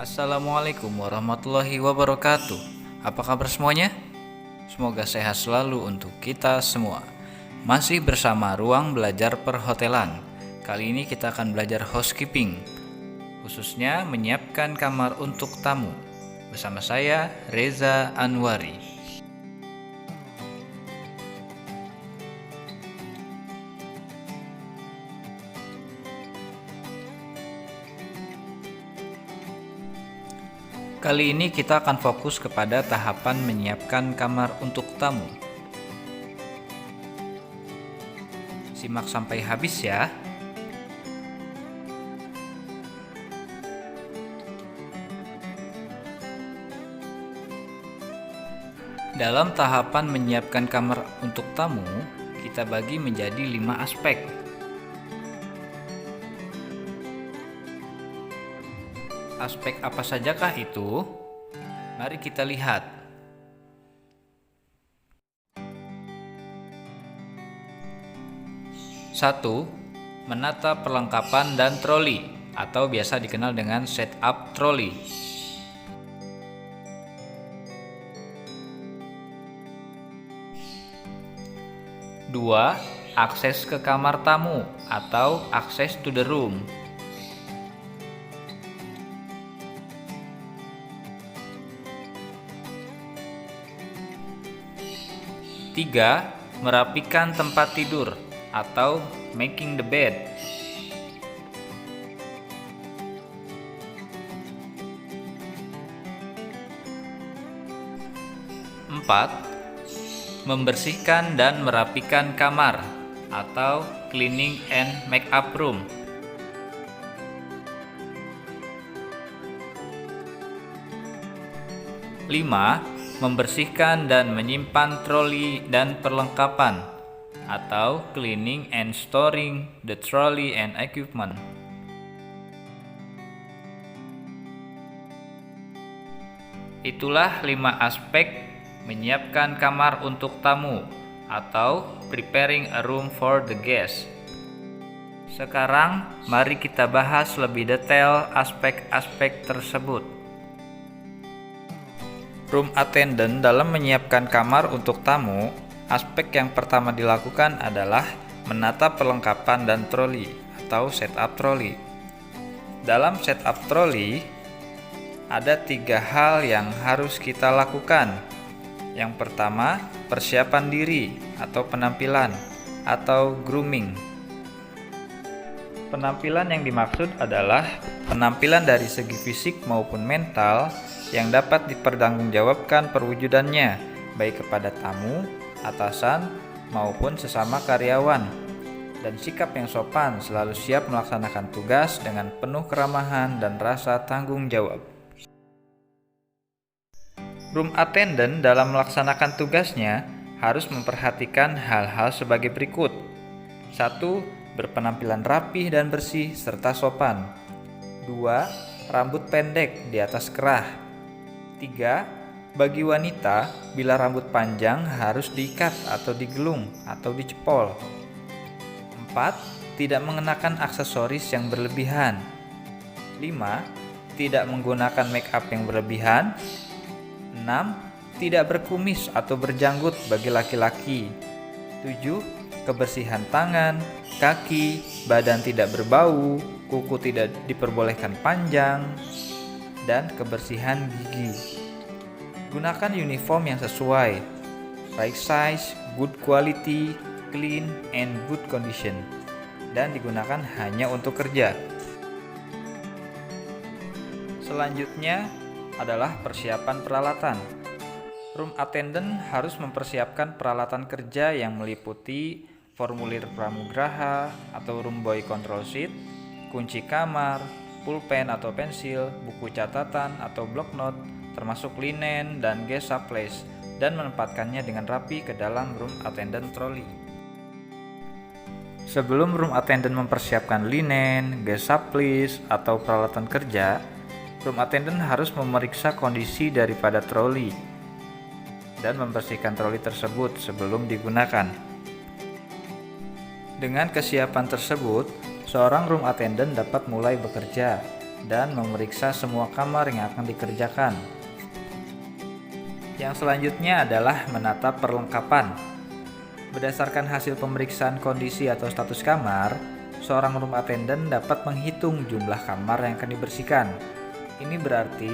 Assalamualaikum warahmatullahi wabarakatuh. Apa kabar semuanya? Semoga sehat selalu untuk kita semua. Masih bersama Ruang Belajar Perhotelan. Kali ini kita akan belajar housekeeping, khususnya menyiapkan kamar untuk tamu. Bersama saya, Reza Anwari. Kali ini kita akan fokus kepada tahapan menyiapkan kamar untuk tamu. Simak sampai habis ya. Dalam tahapan menyiapkan kamar untuk tamu, kita bagi menjadi 5 aspek. Aspek apa sajakah itu? Mari kita lihat. 1. Menata perlengkapan dan troli, atau biasa dikenal dengan setup troli. 2. Akses ke kamar tamu, atau access to the room. 3. Merapikan tempat tidur atau making the bed. 4. Membersihkan dan merapikan kamar atau cleaning and make up room. 5. Membersihkan dan menyimpan troli dan perlengkapan atau cleaning and storing the trolley and equipment. Itulah 5 aspek menyiapkan kamar untuk tamu atau preparing a room for the guest. Sekarang mari kita bahas lebih detail aspek-aspek tersebut. Room attendant dalam menyiapkan kamar untuk tamu, aspek yang pertama dilakukan adalah menata perlengkapan dan troli atau setup troli. Dalam setup troli, ada 3 hal yang harus kita lakukan. Yang pertama, persiapan diri atau penampilan atau grooming. Penampilan yang dimaksud adalah penampilan dari segi fisik maupun mental yang dapat dipertanggungjawabkan perwujudannya baik kepada tamu, atasan, maupun sesama karyawan, dan sikap yang sopan selalu siap melaksanakan tugas dengan penuh keramahan dan rasa tanggung jawab. Room attendant dalam melaksanakan tugasnya harus memperhatikan hal-hal sebagai berikut. 1. Berpenampilan rapih dan bersih serta sopan. 2. Rambut pendek di atas kerah. 3. Bagi wanita, bila rambut panjang harus diikat atau digelung atau dicepol. 4. Tidak mengenakan aksesoris yang berlebihan. 5. Tidak menggunakan make up yang berlebihan. 6. Tidak berkumis atau berjanggut bagi laki-laki. 7. Kebersihan tangan, kaki, badan tidak berbau, kuku tidak diperbolehkan panjang, dan kebersihan gigi. Gunakan uniform yang sesuai, right size, good quality, clean, and good condition, dan digunakan hanya untuk kerja. Selanjutnya adalah persiapan peralatan. Room attendant harus mempersiapkan peralatan kerja yang meliputi formulir pramugraha atau room boy control sheet, kunci kamar, pulpen atau pensil, buku catatan atau blocknote, termasuk linen dan guest supplies, dan menempatkannya dengan rapi ke dalam room attendant trolley. Sebelum room attendant mempersiapkan linen, guest supplies, atau peralatan kerja, room attendant harus memeriksa kondisi daripada troli dan membersihkan troli tersebut sebelum digunakan. Dengan kesiapan tersebut, seorang room attendant dapat mulai bekerja dan memeriksa semua kamar yang akan dikerjakan. Yang selanjutnya adalah menata perlengkapan. Berdasarkan hasil pemeriksaan kondisi atau status kamar, seorang room attendant dapat menghitung jumlah kamar yang akan dibersihkan. Ini berarti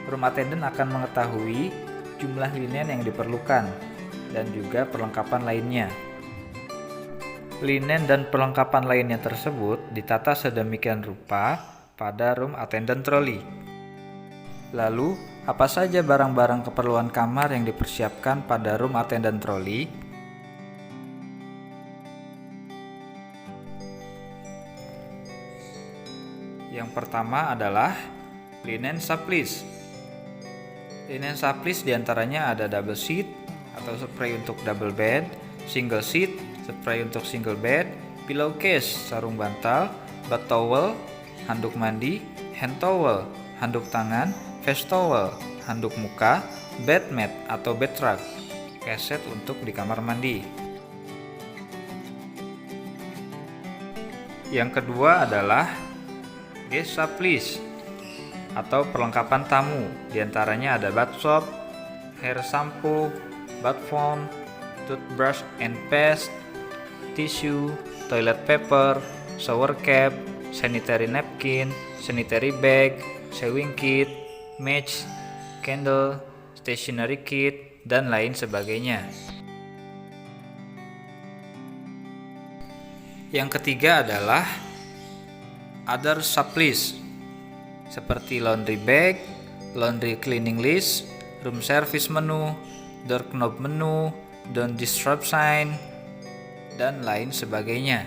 room attendant akan mengetahui jumlah linen yang diperlukan dan juga perlengkapan lainnya. Linen dan perlengkapan lainnya tersebut ditata sedemikian rupa pada room attendant trolley. Lalu, apa saja barang-barang keperluan kamar yang dipersiapkan pada room attendant trolley? Yang pertama adalah linen supplies. Linen supplies diantaranya ada double sheet atau spray untuk double bed, single sheet, spray untuk single bed, pillowcase, sarung bantal, bath towel, handuk mandi, hand towel, handuk tangan, face towel, handuk muka, bed mat atau bed rug, keset untuk di kamar mandi. Yang kedua adalah guest supplies atau perlengkapan tamu. Diantaranya ada bath soap, hair shampoo, bath foam, toothbrush and paste, tissue, toilet paper, shower cap, sanitary napkin, sanitary bag, sewing kit, match, candle, stationery kit, dan lain sebagainya. Yang ketiga adalah other supplies seperti laundry bag, laundry cleaning list, room service menu, door knob menu, don't disturb sign, dan lain sebagainya.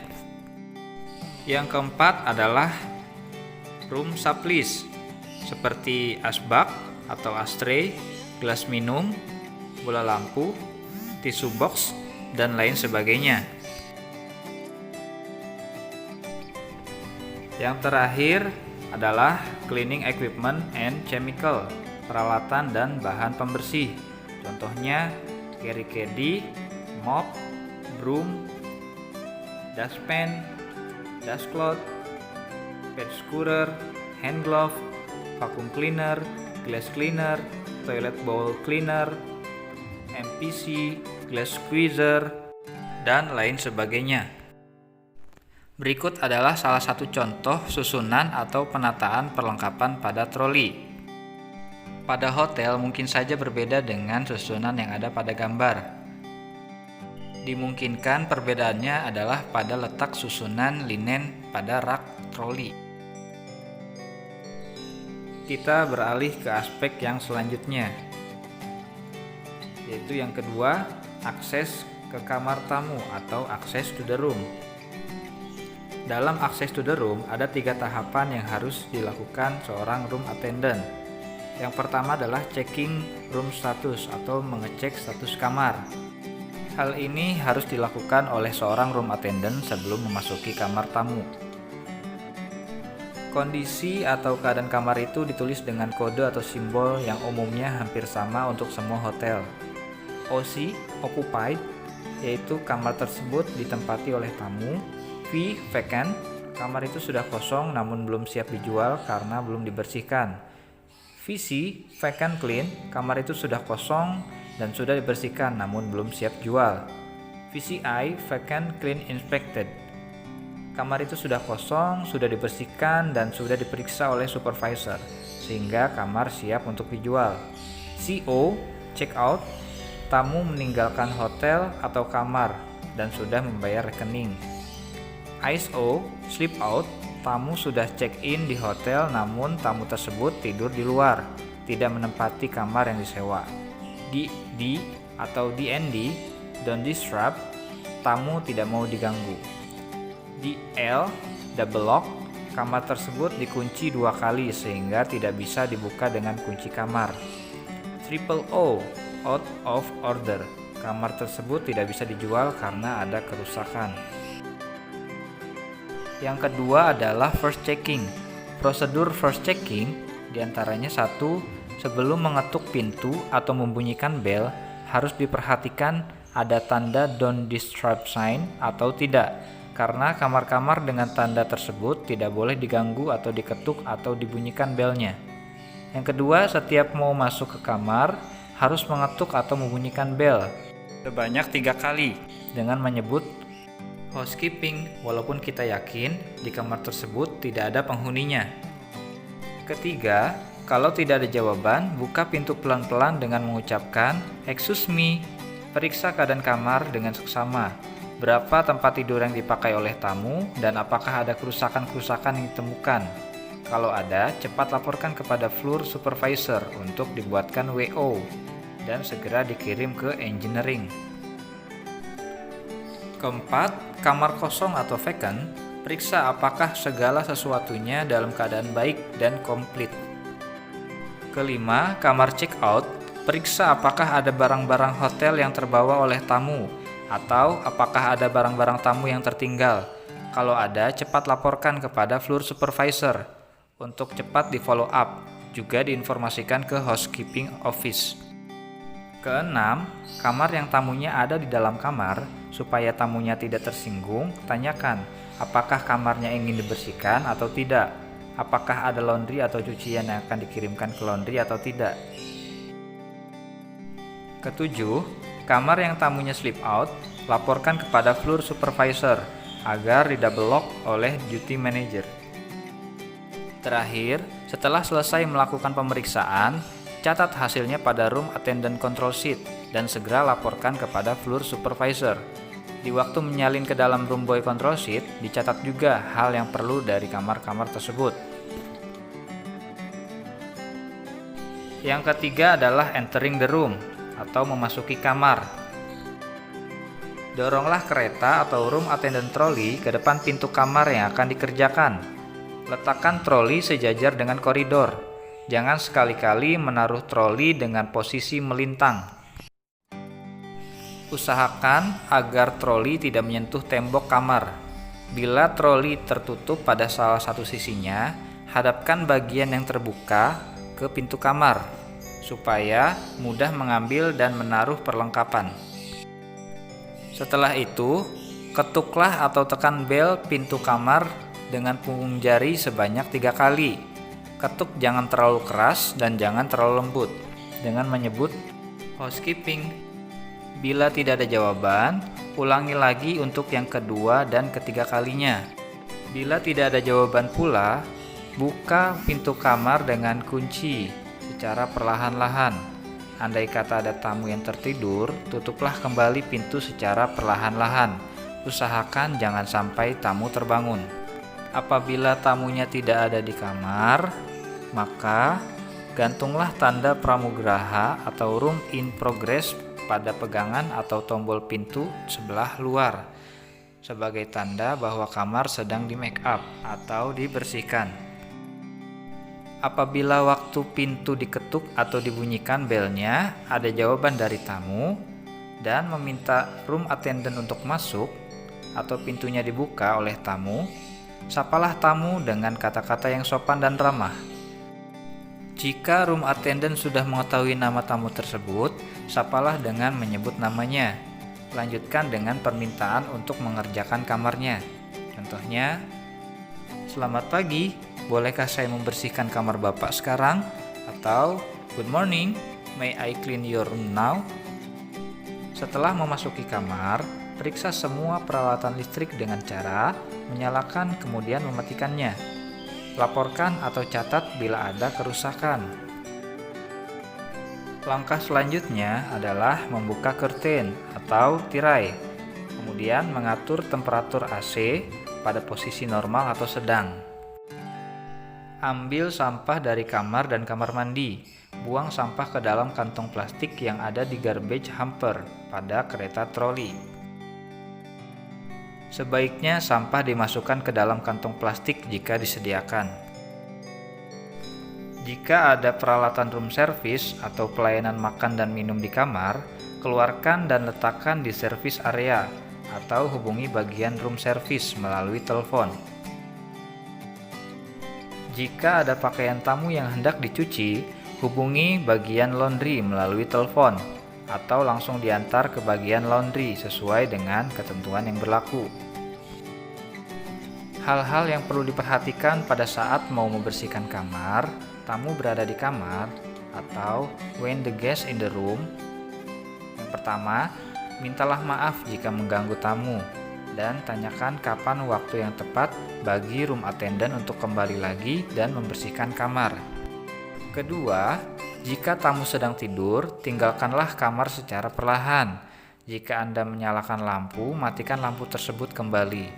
Yang keempat adalah room supplies seperti asbak atau ashtray, gelas minum, bola lampu, tisu box, dan lain sebagainya. Yang terakhir adalah cleaning equipment and chemical, peralatan dan bahan pembersih. Contohnya carry caddy, mop, broom, dustpan, dust cloth, pet scourer, hand glove, vacuum cleaner, glass cleaner, toilet bowl cleaner, MPC, glass squeezer, dan lain sebagainya. Berikut adalah salah satu contoh susunan atau penataan perlengkapan pada troli. Pada hotel mungkin saja berbeda dengan susunan yang ada pada gambar. Dimungkinkan perbedaannya adalah pada letak susunan linen pada rak troli. Kita beralih ke aspek yang selanjutnya, yaitu yang kedua, akses ke kamar tamu atau access to the room. Dalam access to the room ada 3 tahapan yang harus dilakukan seorang room attendant. Yang pertama adalah checking room status atau mengecek status kamar. Hal ini harus dilakukan oleh seorang room attendant sebelum memasuki kamar tamu. Kondisi atau keadaan kamar itu ditulis dengan kode atau simbol yang umumnya hampir sama untuk semua hotel. OC, occupied, yaitu kamar tersebut ditempati oleh tamu. V, vacant, kamar itu sudah kosong namun belum siap dijual karena belum dibersihkan. VC, vacant clean, kamar itu sudah kosong dan sudah dibersihkan namun belum siap jual. VCI, vacant clean inspected, kamar itu sudah kosong, sudah dibersihkan dan sudah diperiksa oleh supervisor sehingga kamar siap untuk dijual. CO, check out, tamu meninggalkan hotel atau kamar dan sudah membayar rekening. ISO, sleep out, tamu sudah check-in di hotel namun tamu tersebut tidur di luar, tidak menempati kamar yang disewa. D atau DND, don't disturb, tamu tidak mau diganggu. DL, double lock, kamar tersebut dikunci 2 kali sehingga tidak bisa dibuka dengan kunci kamar. Triple O, out of order, kamar tersebut tidak bisa dijual karena ada kerusakan. Yang kedua adalah first checking. Prosedur first checking diantaranya 1. Sebelum mengetuk pintu atau membunyikan bel, harus diperhatikan ada tanda don't disturb sign atau tidak. karena kamar-kamar dengan tanda tersebut tidak boleh diganggu atau diketuk atau dibunyikan belnya. Yang kedua, setiap mau masuk ke kamar harus mengetuk atau membunyikan bel sebanyak 3 kali dengan menyebut housekeeping walaupun kita yakin di kamar tersebut tidak ada penghuninya. Ketiga, kalau tidak ada jawaban, buka pintu pelan-pelan dengan mengucapkan "Excuse me". Periksa keadaan kamar dengan seksama. Berapa tempat tidur yang dipakai oleh tamu dan apakah ada kerusakan-kerusakan yang ditemukan. Kalau ada, cepat laporkan kepada floor supervisor untuk dibuatkan WO dan segera dikirim ke engineering. Keempat, kamar kosong atau vacant, periksa apakah segala sesuatunya dalam keadaan baik dan komplit. Kelima, kamar check out, periksa apakah ada barang-barang hotel yang terbawa oleh tamu atau apakah ada barang-barang tamu yang tertinggal. Kalau ada, cepat laporkan kepada floor supervisor untuk cepat di follow up, juga diinformasikan ke housekeeping office. Keenam, kamar yang tamunya ada di dalam kamar, supaya tamunya tidak tersinggung, tanyakan apakah kamarnya ingin dibersihkan atau tidak, apakah ada laundry atau cucian yang akan dikirimkan ke laundry atau tidak. Ketujuh, kamar yang tamunya sleep out, laporkan kepada floor supervisor agar di double lock oleh duty manager. Terakhir, setelah selesai melakukan pemeriksaan, catat hasilnya pada room attendant control sheet dan segera laporkan kepada floor supervisor. Di waktu menyalin ke dalam room boy control sheet, dicatat juga hal yang perlu dari kamar-kamar tersebut. Yang ketiga adalah entering the room atau memasuki kamar. Doronglah kereta atau room attendant trolley ke depan pintu kamar yang akan dikerjakan. Letakkan troli sejajar dengan koridor. Jangan sekali-kali menaruh troli dengan posisi melintang. Usahakan agar troli tidak menyentuh tembok kamar. Bila troli tertutup pada salah satu sisinya, hadapkan bagian yang terbuka ke pintu kamar, supaya mudah mengambil dan menaruh perlengkapan. Setelah itu, ketuklah atau tekan bel pintu kamar dengan punggung jari sebanyak 3 kali. Ketuk jangan terlalu keras dan jangan terlalu lembut, dengan menyebut housekeeping. Bila tidak ada jawaban, ulangi lagi untuk yang kedua dan ketiga kalinya. Bila tidak ada jawaban pula, buka pintu kamar dengan kunci secara perlahan-lahan. Andai kata ada tamu yang tertidur, tutuplah kembali pintu secara perlahan-lahan. Usahakan jangan sampai tamu terbangun. Apabila tamunya tidak ada di kamar, maka gantunglah tanda pramugraha atau room in progress pada pegangan atau tombol pintu sebelah luar sebagai tanda bahwa kamar sedang di make up atau dibersihkan. Apabila waktu pintu diketuk atau dibunyikan belnya, ada jawaban dari tamu dan meminta room attendant untuk masuk atau pintunya dibuka oleh tamu, sapalah tamu dengan kata-kata yang sopan dan ramah. Jika room attendant sudah mengetahui nama tamu tersebut, sapalah dengan menyebut namanya. Lanjutkan dengan permintaan untuk mengerjakan kamarnya. Contohnya, "Selamat pagi, bolehkah saya membersihkan kamar Bapak sekarang?" Atau, "Good morning, may I clean your room now?" Setelah memasuki kamar, periksa semua peralatan listrik dengan cara menyalakan kemudian mematikannya. Laporkan atau catat bila ada kerusakan. Langkah selanjutnya adalah membuka curtain atau tirai, kemudian mengatur temperatur AC pada posisi normal atau sedang. Ambil sampah dari kamar dan kamar mandi. Buang sampah ke dalam kantong plastik yang ada di garbage hamper pada kereta troli. Sebaiknya sampah dimasukkan ke dalam kantong plastik jika disediakan. Jika ada peralatan room service atau pelayanan makan dan minum di kamar, keluarkan dan letakkan di service area atau hubungi bagian room service melalui telepon. Jika ada pakaian tamu yang hendak dicuci, hubungi bagian laundry melalui telepon atau langsung diantar ke bagian laundry sesuai dengan ketentuan yang berlaku. Hal-hal yang perlu diperhatikan pada saat mau membersihkan kamar, tamu berada di kamar, atau when the guest in the room. Yang pertama, mintalah maaf jika mengganggu tamu, dan tanyakan kapan waktu yang tepat bagi room attendant untuk kembali lagi dan membersihkan kamar. Kedua, jika tamu sedang tidur, tinggalkanlah kamar secara perlahan. Jika Anda menyalakan lampu, matikan lampu tersebut kembali.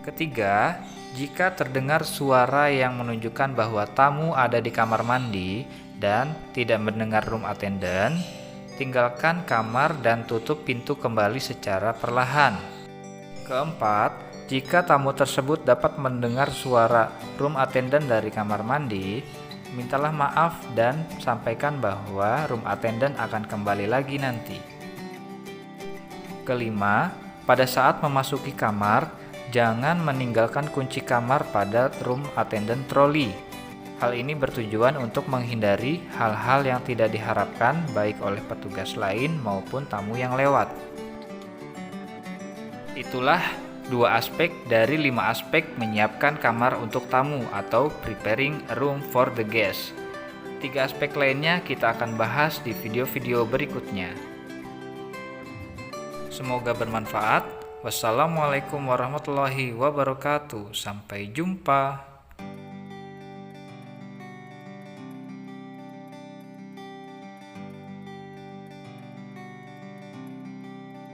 Ketiga, jika terdengar suara yang menunjukkan bahwa tamu ada di kamar mandi dan tidak mendengar room attendant, tinggalkan kamar dan tutup pintu kembali secara perlahan. Keempat, jika tamu tersebut dapat mendengar suara room attendant dari kamar mandi, mintalah maaf dan sampaikan bahwa room attendant akan kembali lagi nanti. Kelima, pada saat memasuki kamar, jangan meninggalkan kunci kamar pada room attendant trolley. Hal ini bertujuan untuk menghindari hal-hal yang tidak diharapkan baik oleh petugas lain maupun tamu yang lewat. Itulah 2 aspek dari 5 aspek menyiapkan kamar untuk tamu atau preparing a room for the guest. 3 aspek lainnya kita akan bahas di video-video berikutnya. Semoga bermanfaat. Wassalamualaikum warahmatullahi wabarakatuh. Sampai jumpa.